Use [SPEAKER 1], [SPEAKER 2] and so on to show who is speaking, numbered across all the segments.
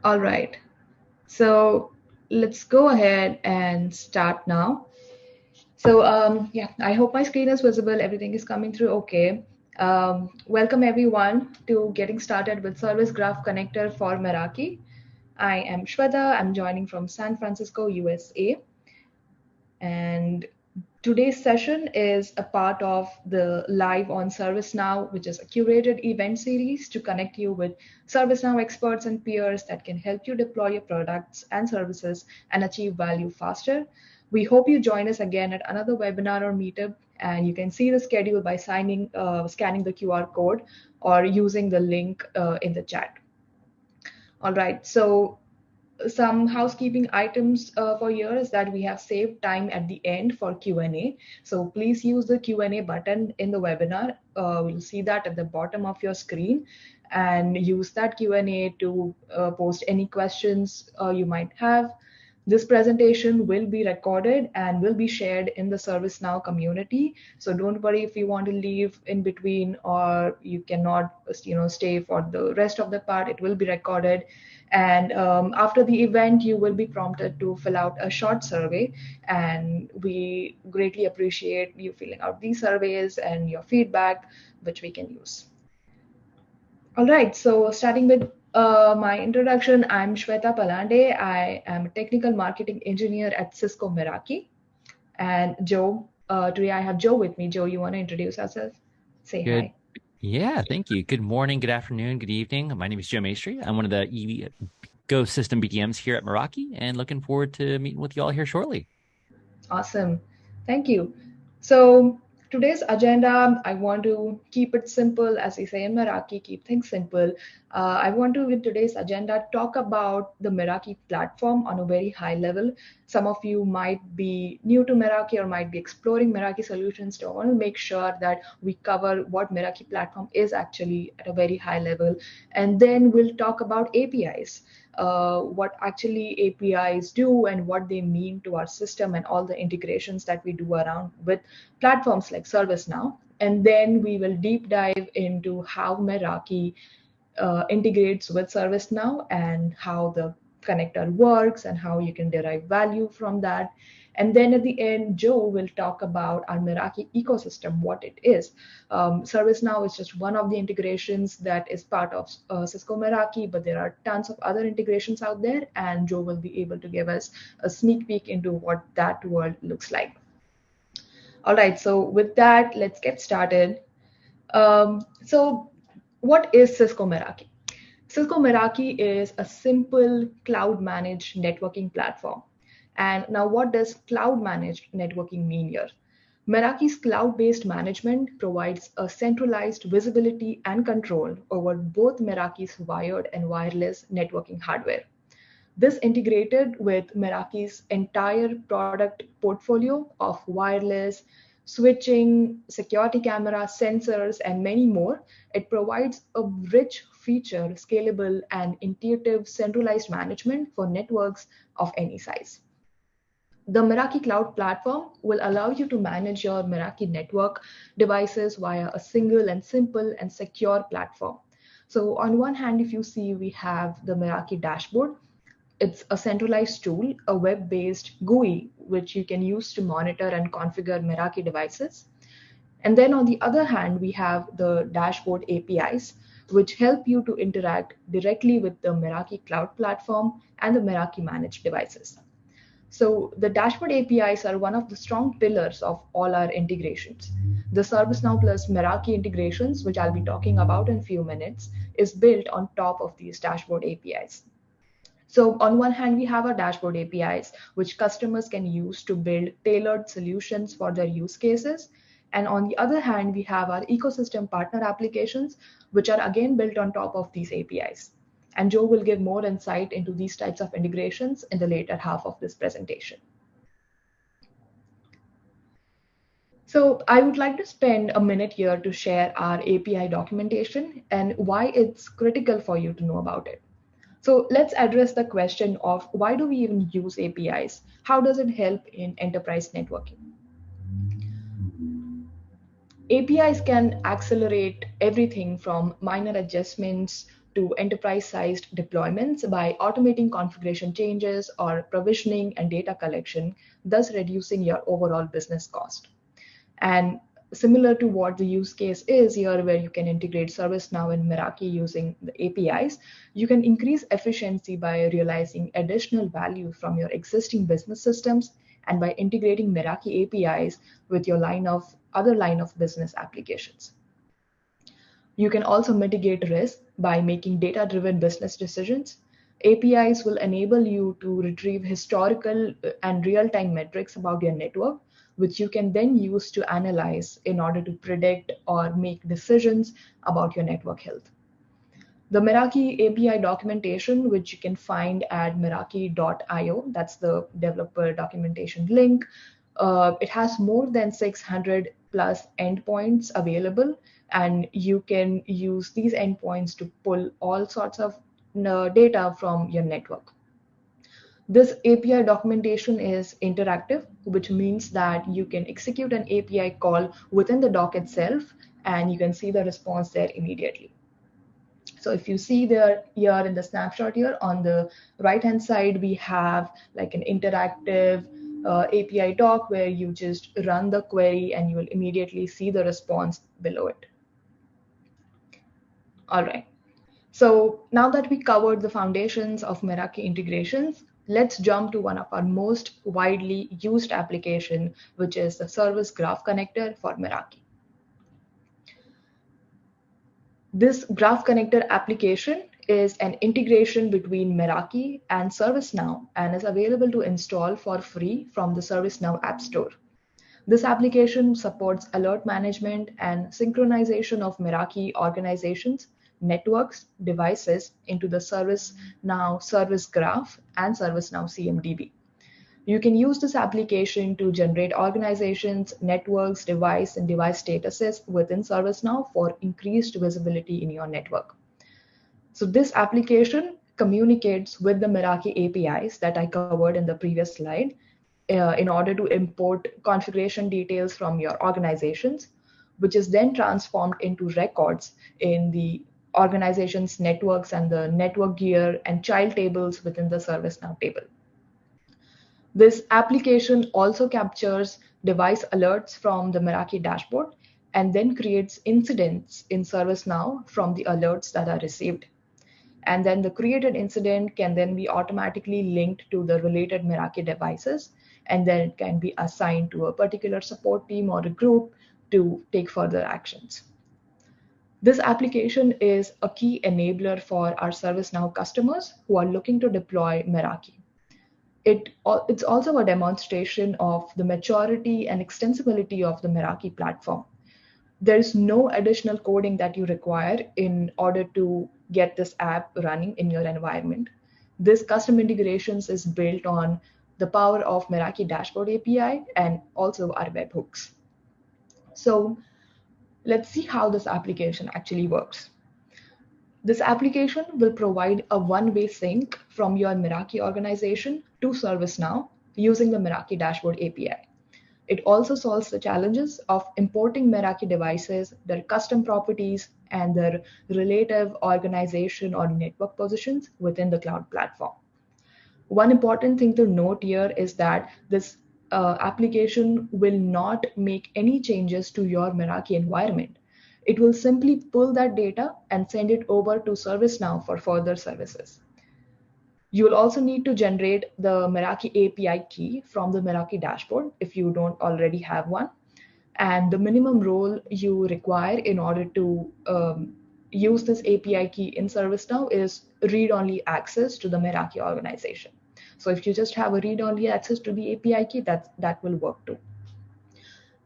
[SPEAKER 1] All right, so let's go ahead and start now. Yeah, I hope my screen is visible. Everything is coming through okay. Welcome everyone to getting started with Service Graph Connector for Meraki. I am Shweta. I'm joining from San Francisco, USA. And today's session is a part of the Live on ServiceNow, which is a curated event series to connect you with ServiceNow experts and peers that can help you deploy your products and services and achieve value faster. We hope you join us again at another webinar or meetup, and you can see the schedule by scanning the QR code or using the link in the chat. All right, so some housekeeping items for here is that we have saved time at the end for Q&A. So please use the Q&A button in the webinar. We'll see that at the bottom of your screen, and use that Q&A to post any questions you might have. This presentation will be recorded and will be shared in the ServiceNow community. So don't worry if you want to leave in between or you cannot, stay for the rest of the part. It will be recorded. And after the event, you will be prompted to fill out a short survey. And we greatly appreciate you filling out these surveys and your feedback, which we can use. All right, so starting with my introduction, I'm Shweta Palande. I am a technical marketing engineer at Cisco Meraki. And Joe, today I have Joe with me. Joe, you want to introduce yourself? Say
[SPEAKER 2] Good.
[SPEAKER 1] hi.
[SPEAKER 2] Yeah, thank you. Good morning, good afternoon, good evening. My name is Joe Maestri. I'm one of the Go System BDMs here at Meraki and looking forward to meeting with you all here shortly.
[SPEAKER 1] Awesome. Thank you. So today's agenda, I want to keep it simple. As we say in Meraki, keep things simple. I want to, with today's agenda, talk about the Meraki platform on a very high level. Some of you might be new to Meraki or might be exploring Meraki solutions. So I want to make sure that we cover what Meraki platform is actually at a very high level. And then we'll talk about APIs. What actually APIs do and what they mean to our system and all the integrations that we do around with platforms like ServiceNow. And then we will deep dive into how Meraki integrates with ServiceNow and how the connector works and how you can derive value from that. And then at the end, Joe will talk about our Meraki ecosystem, what it is. ServiceNow is just one of the integrations that is part of Cisco Meraki, but there are tons of other integrations out there, and Joe will be able to give us a sneak peek into what that world looks like. All right, so with that, let's get started. So what is Cisco Meraki? Cisco Meraki is a simple cloud managed networking platform. And now, what does cloud managed networking mean here? Meraki's cloud based management provides a centralized visibility and control over both Meraki's wired and wireless networking hardware. This integrated with Meraki's entire product portfolio of wireless, switching, security camera, sensors, and many more. It provides a rich feature, scalable, and intuitive centralized management for networks of any size. The Meraki Cloud Platform will allow you to manage your Meraki network devices via a single and simple and secure platform. So on one hand, if you see, we have the Meraki dashboard. It's a centralized tool, a web-based GUI, which you can use to monitor and configure Meraki devices. And then on the other hand, we have the dashboard APIs, which help you to interact directly with the Meraki Cloud Platform and the Meraki managed devices. So the dashboard APIs are one of the strong pillars of all our integrations. The ServiceNow plus Meraki integrations, which I'll be talking about in a few minutes, is built on top of these dashboard APIs. So on one hand, we have our dashboard APIs, which customers can use to build tailored solutions for their use cases. And on the other hand, we have our ecosystem partner applications, which are again built on top of these APIs. And Joe will give more insight into these types of integrations in the later half of this presentation. So I would like to spend a minute here to share our API documentation and why it's critical for you to know about it. So let's address the question of why do we even use APIs? How does it help in enterprise networking? APIs can accelerate everything from minor adjustments to enterprise-sized deployments by automating configuration changes or provisioning and data collection, thus reducing your overall business cost. And similar to what the use case is here, where you can integrate ServiceNow and Meraki using the APIs, you can increase efficiency by realizing additional value from your existing business systems and by integrating Meraki APIs with your other line of business applications. You can also mitigate risk by making data-driven business decisions. APIs will enable you to retrieve historical and real-time metrics about your network, which you can then use to analyze in order to predict or make decisions about your network health. The Meraki API documentation, which you can find at meraki.io, that's the developer documentation link. It has more than 600 plus endpoints available, and you can use these endpoints to pull all sorts of data from your network. This API documentation is interactive, which means that you can execute an API call within the doc itself, and you can see the response there immediately. So if you see there here in the snapshot here on the right hand side, we have like an interactive API doc where you just run the query and you will immediately see the response below it. All right. So now that we covered the foundations of Meraki integrations, let's jump to one of our most widely used application, which is the Service Graph Connector for Meraki. This Graph Connector application is an integration between Meraki and ServiceNow and is available to install for free from the ServiceNow App Store. This application supports alert management and synchronization of Meraki organizations, networks, devices into the ServiceNow Service Graph and ServiceNow CMDB. You can use this application to generate organizations, networks, device, and device statuses within ServiceNow for increased visibility in your network. So this application communicates with the Meraki APIs that I covered in the previous slide in order to import configuration details from your organizations, which is then transformed into records in the organization's networks and the network gear and child tables within the ServiceNow table. This application also captures device alerts from the Meraki dashboard and then creates incidents in ServiceNow from the alerts that are received. And then the created incident can then be automatically linked to the related Meraki devices, and then it can be assigned to a particular support team or a group to take further actions. This application is a key enabler for our ServiceNow customers who are looking to deploy Meraki. It's also a demonstration of the maturity and extensibility of the Meraki platform. There is no additional coding that you require in order to get this app running in your environment. This custom integrations is built on the power of Meraki Dashboard API and also our webhooks. So let's see how this application actually works. This application will provide a one-way sync from your Meraki organization to ServiceNow using the Meraki Dashboard API. It also solves the challenges of importing Meraki devices, their custom properties, and their relative organization or network positions within the cloud platform. One important thing to note here is that this application will not make any changes to your Meraki environment. It will simply pull that data and send it over to ServiceNow for further services. You will also need to generate the Meraki API key from the Meraki dashboard if you don't already have one. And the minimum role you require in order to use this API key in ServiceNow is read-only access to the Meraki organization. So if you just have a read-only access to the API key, that will work too.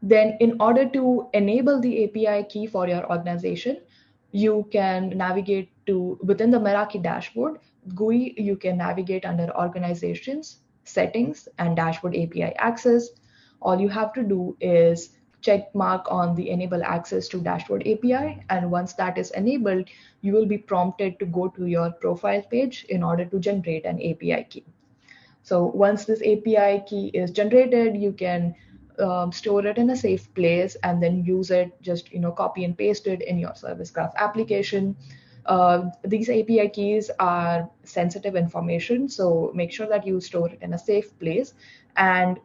[SPEAKER 1] Then in order to enable the API key for your organization, you can navigate to within the Meraki dashboard GUI, you can navigate under organizations, settings, and dashboard API access. All you have to do is check mark on the enable access to dashboard API. And once that is enabled, you will be prompted to go to your profile page in order to generate an API key. So once this API key is generated, you can store it in a safe place and then use it, just copy and paste it in your Service Graph application. These API keys are sensitive information, so make sure that you store it in a safe place. And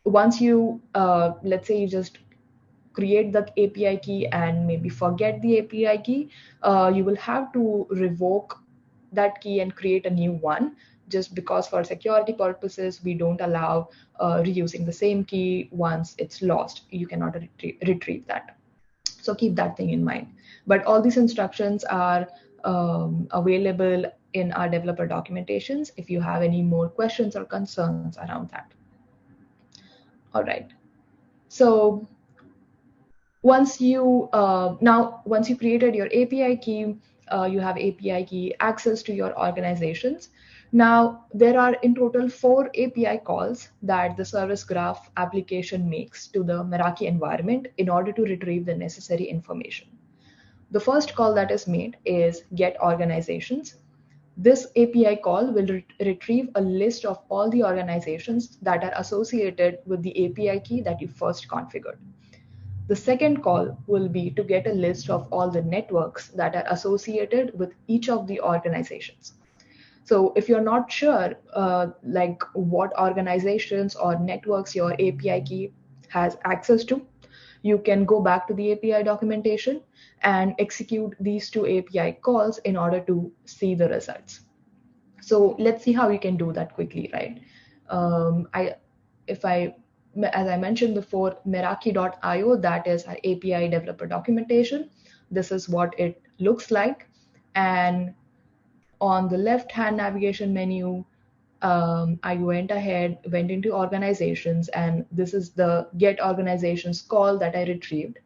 [SPEAKER 1] once you, let's say you just create the API key and maybe forget the API key, you will have to revoke that key and create a new one, just because for security purposes, we don't allow reusing the same key once it's lost. You cannot retrieve that. So keep that thing in mind. But all these instructions are available in our developer documentations if you have any more questions or concerns around that. All right. So once you created your API key, you have API key access to your organizations. Now there are in total 4 API calls that the Service Graph application makes to the Meraki environment in order to retrieve the necessary information. The first call that is made is get organizations. This API call will retrieve a list of all the organizations that are associated with the API key that you first configured. The second call will be to get a list of all the networks that are associated with each of the organizations. So if you're not sure like what organizations or networks your API key has access to, you can go back to the API documentation and execute these 2 API calls in order to see the results. So let's see how we can do that quickly, right? If I As I mentioned before, Meraki.io, that is our API developer documentation. This is what it looks like. And on the left-hand navigation menu, I went ahead, went into organizations, and this is the get organizations call that I retrieved.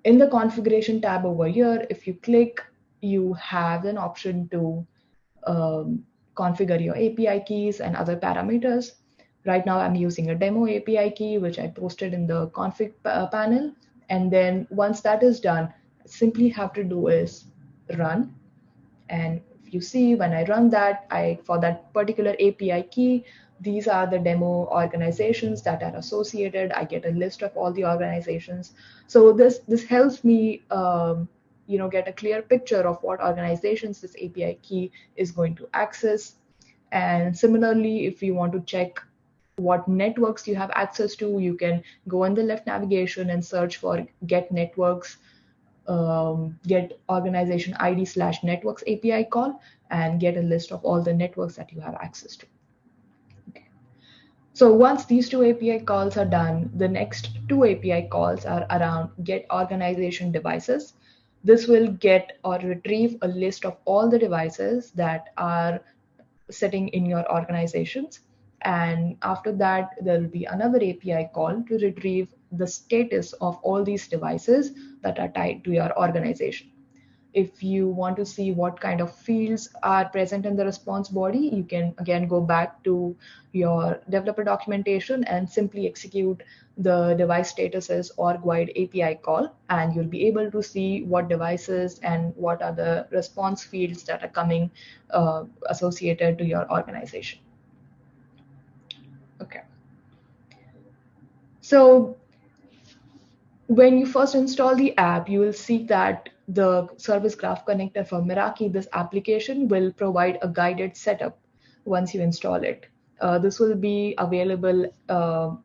[SPEAKER 1] In the configuration tab over here, if you click, you have an option to configure your API keys and other parameters. Right now, I'm using a demo API key, which I posted in the config panel. And then once that is done, simply have to do is run. And if you see, when I run that, for that particular API key, these are the demo organizations that are associated. I get a list of all the organizations. So this helps me get a clear picture of what organizations this API key is going to access. And similarly, if you want to check what networks you have access to, you can go in the left navigation and search for get networks, get organization ID/networks API call, and get a list of all the networks that you have access to. Okay. So once these 2 API calls are done, the next 2 API calls are around get organization devices. This will get or retrieve a list of all the devices that are sitting in your organizations. And after that, there will be another API call to retrieve the status of all these devices that are tied to your organization. If you want to see what kind of fields are present in the response body, you can again go back to your developer documentation and simply execute the device statuses org wide API call, and you'll be able to see what devices and what are the response fields that are coming associated to your organization. Okay. So when you first install the app, you will see that the Service Graph Connector for Meraki, this application, will provide a guided setup once you install it. This will be available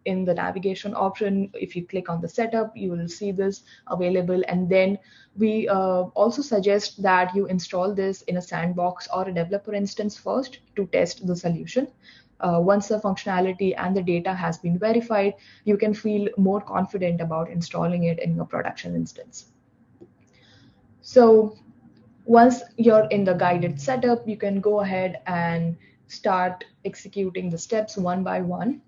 [SPEAKER 1] in the navigation option. If you click on the setup, you will see this available. And then we also suggest that you install this in a sandbox or a developer instance first to test the solution. Once the functionality and the data has been verified, you can feel more confident about installing it in your production instance. So once you're in the guided setup, you can go ahead and start executing the steps one by one.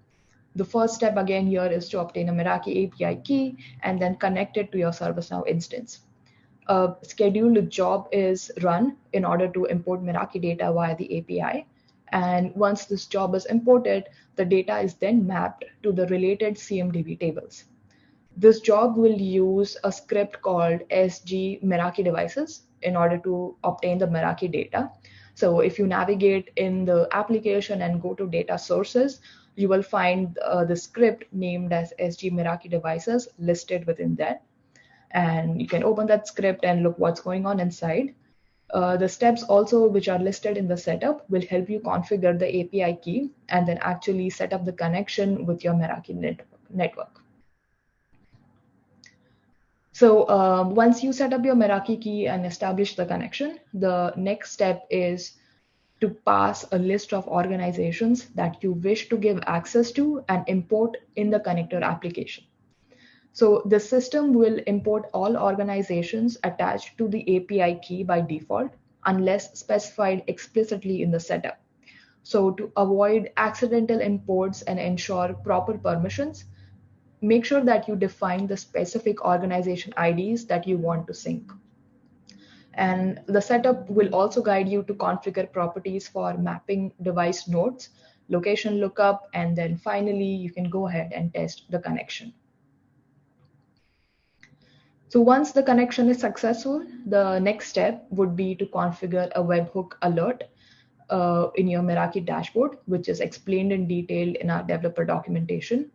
[SPEAKER 1] The first step again here is to obtain a Meraki API key and then connect it to your ServiceNow instance. A scheduled job is run in order to import Meraki data via the API. And once this job is imported, the data is then mapped to the related CMDB tables. This job will use a script called SG Meraki devices in order to obtain the Meraki data. So if you navigate in the application and go to data sources, you will find the script named as SG Meraki devices listed within that. And you can open that script and look what's going on inside. The steps also which are listed in the setup will help you configure the API key and then actually set up the connection with your Meraki network. So once you set up your Meraki key and establish the connection, the next step is to pass a list of organizations that you wish to give access to and import in the connector application. So the system will import all organizations attached to the API key by default, unless specified explicitly in the setup. So to avoid accidental imports and ensure proper permissions, make sure that you define the specific organization IDs that you want to sync. And the setup will also guide you to configure properties for mapping device nodes, location lookup, and then finally you can go ahead and test the connection. So once the connection is successful, the next step would be to configure a webhook alert in your Meraki dashboard, which is explained in detail in our developer documentation.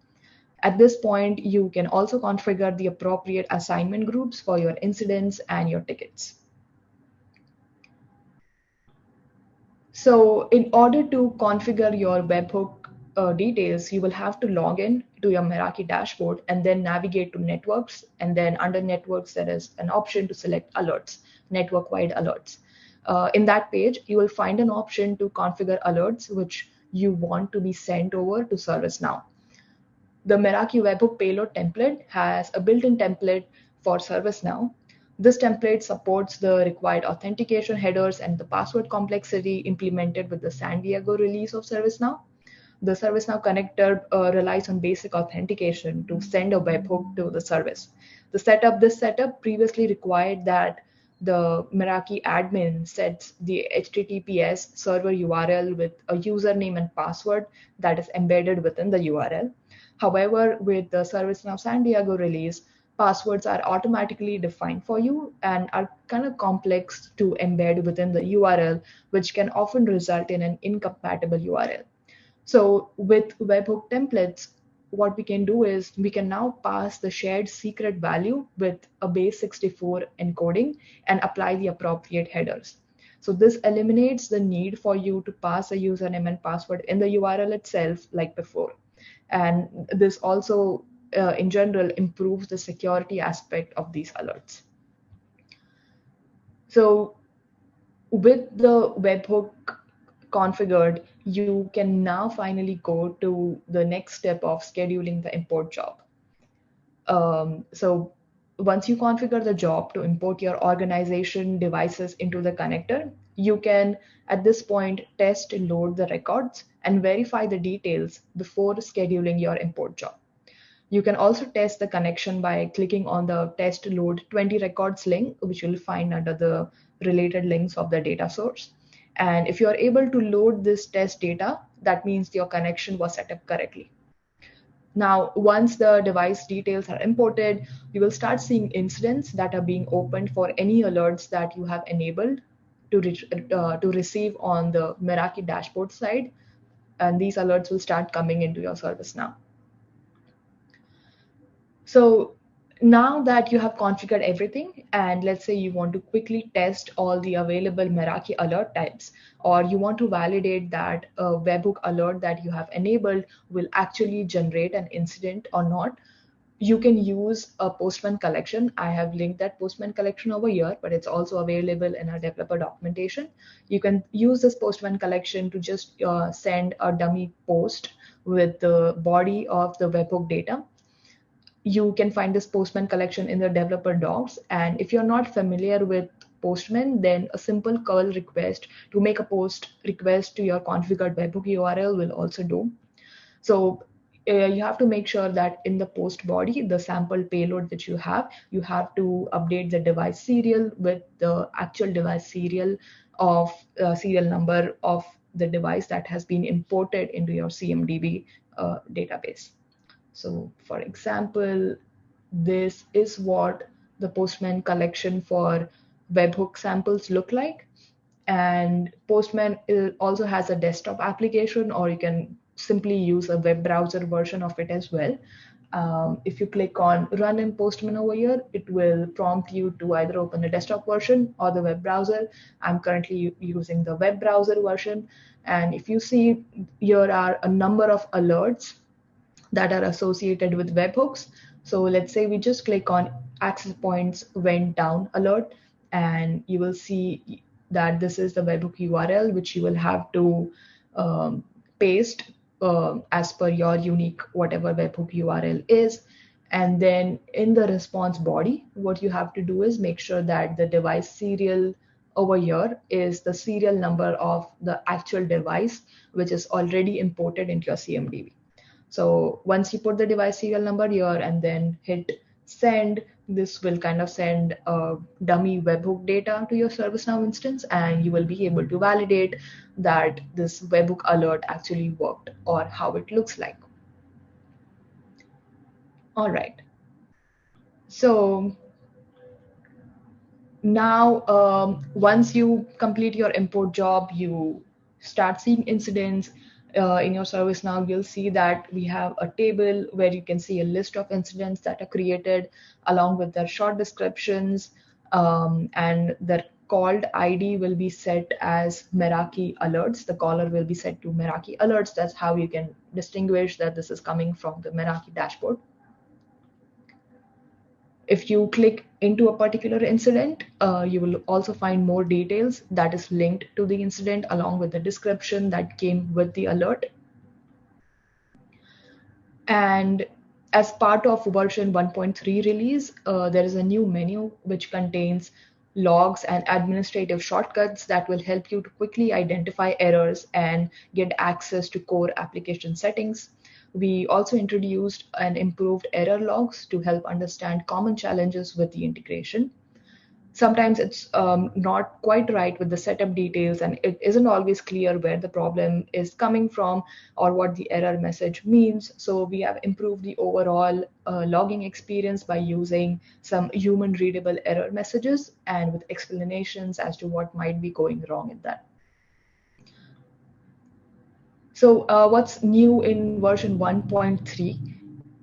[SPEAKER 1] At this point, you can also configure the appropriate assignment groups for your incidents and your tickets. So in order to configure your webhook details, you will have to log in to your Meraki dashboard and then navigate to networks. And then under networks, there is an option to select alerts, network-wide alerts. In that page, you will find an option to configure alerts which you want to be sent over to ServiceNow. The Meraki webhook payload template has a built-in template for ServiceNow. This template supports the required authentication headers and the password complexity implemented with the San Diego release of ServiceNow. The ServiceNow connector relies on basic authentication to send a webhook to the service. This setup previously required that the Meraki admin sets the HTTPS server URL with a username and password that is embedded within the URL. However, with the ServiceNow San Diego release, passwords are automatically defined for you and are kind of complex to embed within the URL, which can often result in an incompatible URL. So with webhook templates, what we can do is we can now pass the shared secret value with a base 64 encoding and apply the appropriate headers. So this eliminates the need for you to pass a username and password in the URL itself like before. And this also, in general, improves the security aspect of these alerts. So with the webhook configured, you can now finally go to the next step of scheduling the import job. So once you configure the job to import your organization devices into the connector, you can, at this point, test and load the records and verify the details before scheduling your import job. You can also test the connection by clicking on the test load 20 records link, which you'll find under the related links of the data source. And if you're able to load this test data, that means your connection was set up correctly. Now, once the device details are imported, you will start seeing incidents that are being opened for any alerts that you have enabled to receive on the Meraki dashboard side. And these alerts will start coming into your service now. So now that you have configured everything, and let's say you want to quickly test all the available Meraki alert types, or you want to validate that a webhook alert that you have enabled will actually generate an incident or not, you can use a Postman collection. I have linked that Postman collection over here, but it's also available in our developer documentation. You can use this Postman collection to just send a dummy post with the body of the webhook data. You can find this Postman collection in the developer docs. And if you're not familiar with Postman, then a simple curl request to make a post request to your configured webhook URL will also do. So you have to make sure that in the post body, the sample payload that you have to update the device serial with the actual device serial of serial number of the device that has been imported into your CMDB database. So for example, this is what the Postman collection for webhook samples look like. And Postman also has a desktop application, or you can simply use a web browser version of it as well. If you click on Run in Postman over here, it will prompt you to either open the desktop version or the web browser. I'm currently using the web browser version. And if you see, here are a number of alerts that are associated with webhooks. So let's say we just click on access points went down alert, and you will see that this is the webhook URL, which you will have to paste as per your unique whatever webhook URL is. And then in the response body, what you have to do is make sure that the device serial over here is the serial number of the actual device, which is already imported into your CMDB. So once you put the device serial number here and then hit send, this will kind of send a dummy webhook data to your ServiceNow instance, and you will be able to validate that this webhook alert actually worked or how it looks like. All right. So now, once you complete your import job, you start seeing incidents in your service. Now you'll see that we have a table where you can see a list of incidents that are created along with their short descriptions, and their called ID will be set as Meraki alerts. The caller will be set to Meraki alerts. That's how you can distinguish that this is coming from the Meraki dashboard. If you click into a particular incident, you will also find more details that is linked to the incident along with the description that came with the alert. And as part of version 1.3 release, there is a new menu which contains logs and administrative shortcuts that will help you to quickly identify errors and get access to core application settings. We also introduced and improved error logs to help understand common challenges with the integration. Sometimes it's not quite right with the setup details, and it isn't always clear where the problem is coming from or what the error message means. So we have improved the overall logging experience by using some human readable error messages and with explanations as to what might be going wrong in that. So what's new in version 1.3?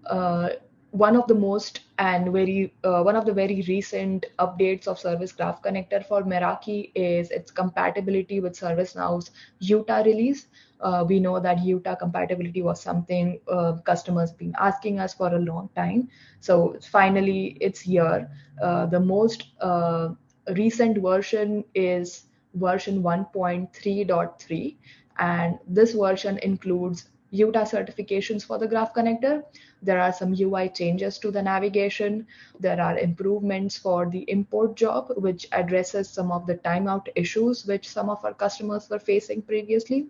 [SPEAKER 1] Uh, one of the most and one of the very recent updates of Service Graph Connector for Meraki is its compatibility with ServiceNow's Utah release. We know that Utah compatibility was something customers been asking us for a long time. So finally, it's here. The most recent version is version 1.3.3, and this version includes Utah certifications for the Graph Connector. There are some UI changes to the navigation. There are improvements for the import job, which addresses some of the timeout issues which some of our customers were facing previously.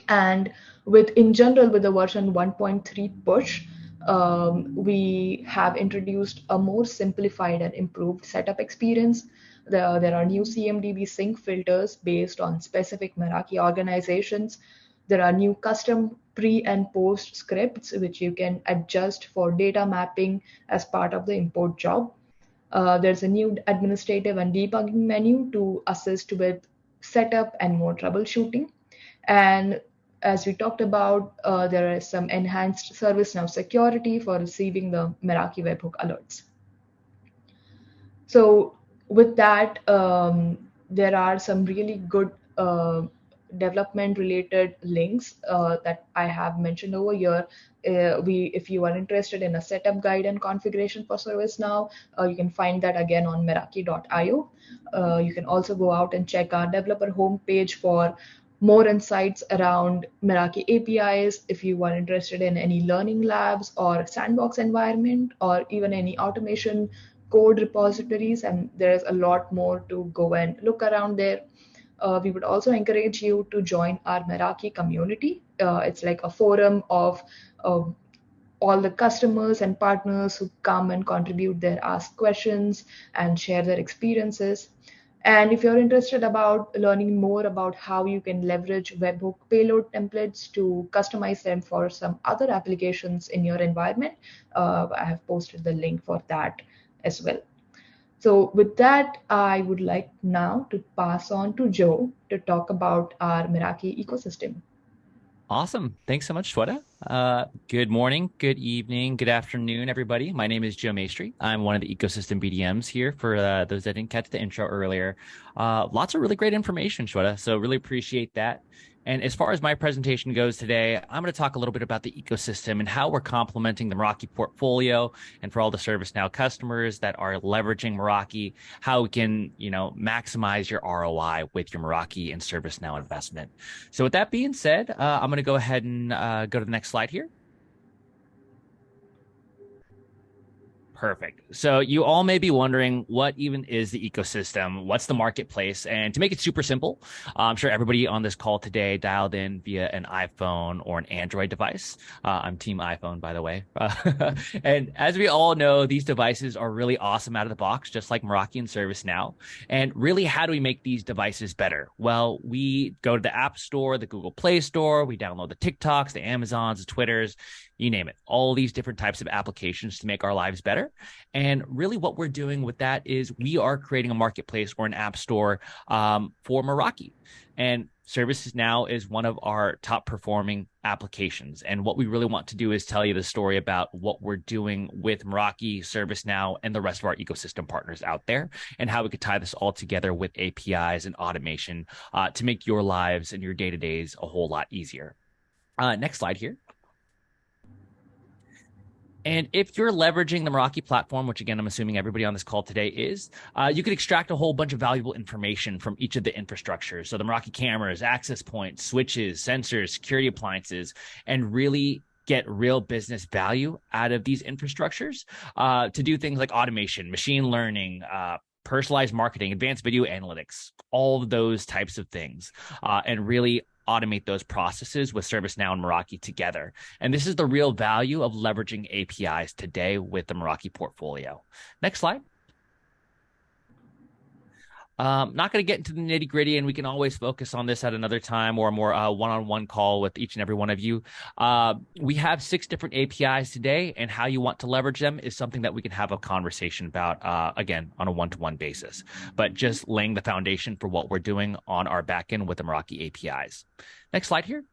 [SPEAKER 1] And in general, with the version 1.3 push, we have introduced a more simplified and improved setup experience. There are new CMDB sync filters based on specific Meraki organizations. There are new custom pre and post scripts which you can adjust for data mapping as part of the import job. There's a new administrative and debugging menu to assist with setup and more troubleshooting. And as we talked about, there is some enhanced ServiceNow security for receiving the Meraki webhook alerts. So with that, there are some really good development related links that I have mentioned over here. If you are interested in a setup guide and configuration for ServiceNow, you can find that again on meraki.io. You can also go out and check our developer homepage for more insights around Meraki APIs. If you are interested in any learning labs or sandbox environment or even any automation code repositories, and there's a lot more to go and look around there. We would also encourage you to join our Meraki community. It's like a forum of all the customers and partners who come and contribute their ask questions and share their experiences. And if you're interested about learning more about how you can leverage webhook payload templates to customize them for some other applications in your environment, I have posted the link for that as well. So with that, I would like now to pass on to Joe to talk about our Meraki ecosystem.
[SPEAKER 2] Awesome. Thanks so much, Shweta. Good morning, good evening, good afternoon, everybody. My name is Joe Maestri. I'm one of the ecosystem BDMs here for those that didn't catch the intro earlier. Lots of really great information, Shweta. So really appreciate that. And as far as my presentation goes today, I'm going to talk a little bit about the ecosystem and how we're complementing the Meraki portfolio. And for all the ServiceNow customers that are leveraging Meraki, how we can, maximize your ROI with your Meraki and ServiceNow investment. So with that being said, I'm going to go ahead and go to the next slide here. Perfect. So you all may be wondering what even is the ecosystem? What's the marketplace? And to make it super simple, I'm sure everybody on this call today dialed in via an iPhone or an Android device. I'm team iPhone, by the way. And as we all know, these devices are really awesome out of the box, just like Meraki and ServiceNow. And really, how do we make these devices better? Well, we go to the App Store, the Google Play Store, we download the TikToks, the Amazons, the Twitters, you name it, all these different types of applications to make our lives better. And really what we're doing with that is we are creating a marketplace or an app store for Meraki. And ServiceNow is one of our top performing applications. And what we really want to do is tell you the story about what we're doing with Meraki, ServiceNow, and the rest of our ecosystem partners out there, and how we could tie this all together with APIs and automation to make your lives and your day-to-days a whole lot easier. Next slide here. And if you're leveraging the Meraki platform, which again, I'm assuming everybody on this call today is, you could extract a whole bunch of valuable information from each of the infrastructures. So the Meraki cameras, access points, switches, sensors, security appliances, and really get real business value out of these infrastructures to do things like automation, machine learning, personalized marketing, advanced video analytics, all of those types of things, and really automate those processes with ServiceNow and Meraki together. And this is the real value of leveraging APIs today with the Meraki portfolio. Next slide. Not going to get into the nitty gritty, and we can always focus on this at another time or a more one-on-one call with each and every one of you. We have 6 different APIs today, and how you want to leverage them is something that we can have a conversation about, again, on a one-to-one basis, but just laying the foundation for what we're doing on our backend with the Meraki APIs. Next slide here.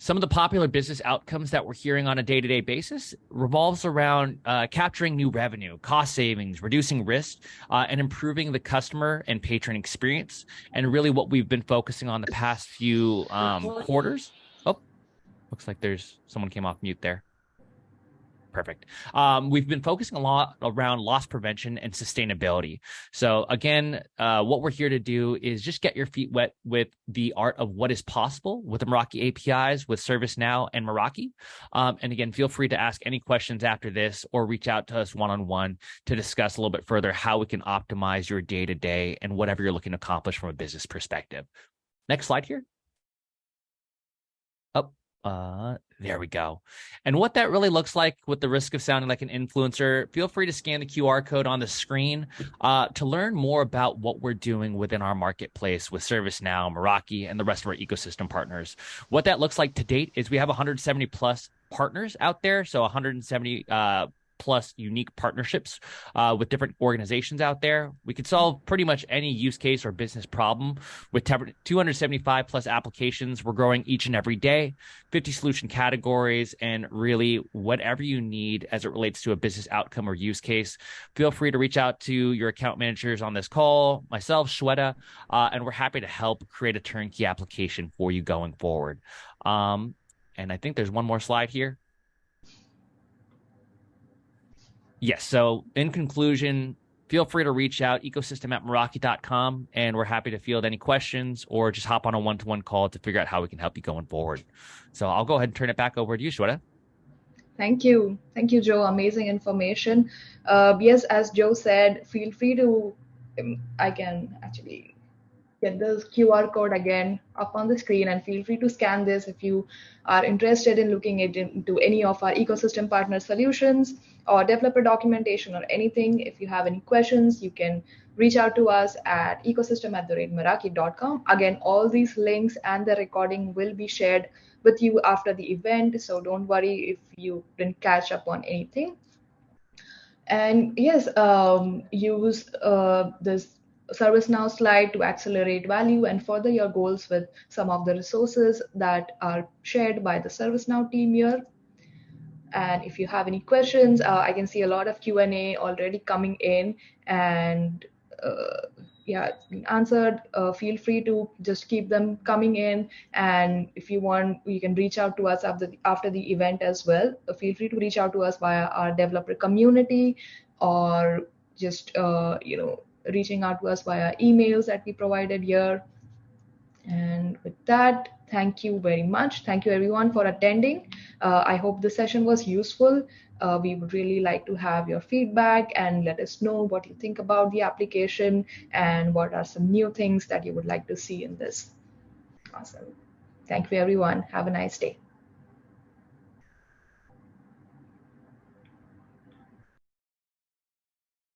[SPEAKER 2] Some of the popular business outcomes that we're hearing on a day-to-day basis revolves around capturing new revenue, cost savings, reducing risk, and improving the customer and patron experience. And really what we've been focusing on the past few quarters. Oh, looks like there's someone came off mute there. Perfect. We've been focusing a lot around loss prevention and sustainability. So again, what we're here to do is just get your feet wet with the art of what is possible with the Meraki APIs, with ServiceNow and Meraki. And again, feel free to ask any questions after this or reach out to us one-on-one to discuss a little bit further how we can optimize your day-to-day and whatever you're looking to accomplish from a business perspective. Next slide here. There we go. And what that really looks like, with the risk of sounding like an influencer, feel free to scan the QR code on the screen to learn more about what we're doing within our marketplace with ServiceNow, Meraki, and the rest of our ecosystem partners. What that looks like to date is we have 170 plus partners out there. So 170 plus unique partnerships with different organizations out there. We could solve pretty much any use case or business problem with 275 plus applications. We're growing each and every day, 50 solution categories, and really whatever you need as it relates to a business outcome or use case. Feel free to reach out to your account managers on this call, myself, Shweta, and we're happy to help create a turnkey application for you going forward. And I think there's one more slide here. Yes. So in conclusion, feel free to reach out, ecosystem@meraki.com, and we're happy to field any questions or just hop on a one-to-one call to figure out how we can help you going forward. So I'll go ahead and turn it back over to you, Shweta.
[SPEAKER 1] Thank you. Thank you, Joe. Amazing information. Yes, as Joe said, feel free to, I can actually get the QR code again up on the screen, and feel free to scan this if you are interested in looking into any of our ecosystem partner solutions or developer documentation or anything. If you have any questions, you can reach out to us at ecosystem@meraki.com. Again, all these links and the recording will be shared with you after the event, so don't worry if you didn't catch up on anything. And yes, use this ServiceNow slide to accelerate value and further your goals with some of the resources that are shared by the ServiceNow team here. And if you have any questions, I can see a lot of Q&A already coming in, and yeah, it's been answered. Feel free to just keep them coming in, and if you want, you can reach out to us after the event as well. Feel free to reach out to us via our developer community, or just reaching out to us via emails that we provided here. And with that, thank you very much. Thank you everyone for attending. I hope the session was useful. We would really like to have your feedback and let us know what you think about the application and what are some new things that you would like to see in this. Awesome. Thank you everyone. Have a nice day.